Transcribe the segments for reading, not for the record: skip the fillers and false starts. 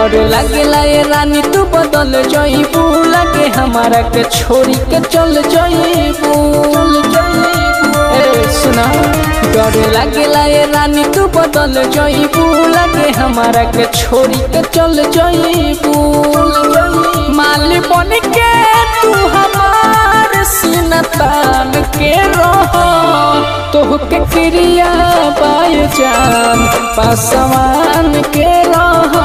डर लागेला ये रानी तू बदल जाइबू, लगे हमारा के छोड़ी के चल जाइबू। सुना डर लागेला ये रानी तू बदल जाइबू, लगे हमारा के छोड़ी के चल जाइबू। माली बन के तू हमार सीना तान के रह, तोहके क्रिया पाय जान पासवान के रह,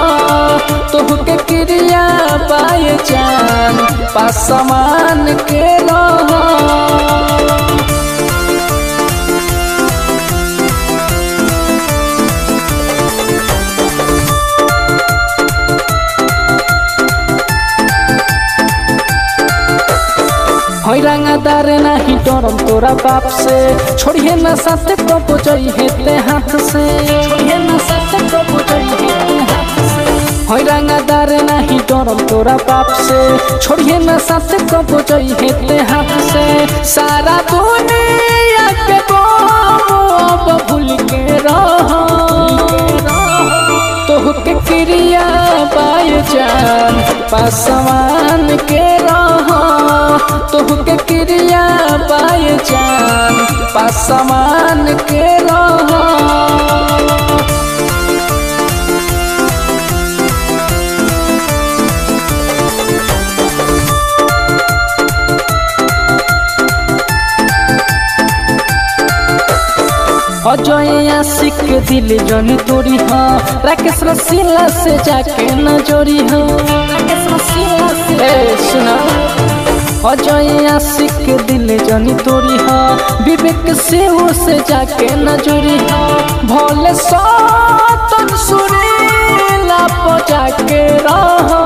तोहके क्रिया पाय जान पासवान के रह। रंगदार नहीं डरम तोरा बाप से, छोड़िए ना साथ कबो जइहे ते हाथ से, छोड़िए ना साथ कबो जइहे ते हाथ से। रंगदार नहीं डरम तोरा बाप से, छोड़िए ना साथ कबो जइहे ते हाथ से। सारा दुनिया के अब भूल के रह, तोहके क्रिया पाय जान पासवान के रह, तोहके क्रिया पाय जान पासवान के रह। अजय आशिक दिल जनी तोरी हो, राकेश रसीला से जाके न जोड़ी हो, राकेश रसीला से सुना। अजय आशिक दिल जनी तोरी हो, विवेक से उसे जाके न जोड़ी हो। भोले सतन सुरीला पर जाके रहो,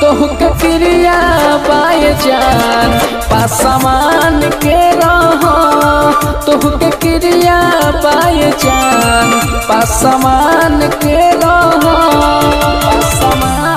तोहके क्रिया पाय जान पासवान के रहो, तोहके क्रिया पाय जान पासवान के रहो पासवान।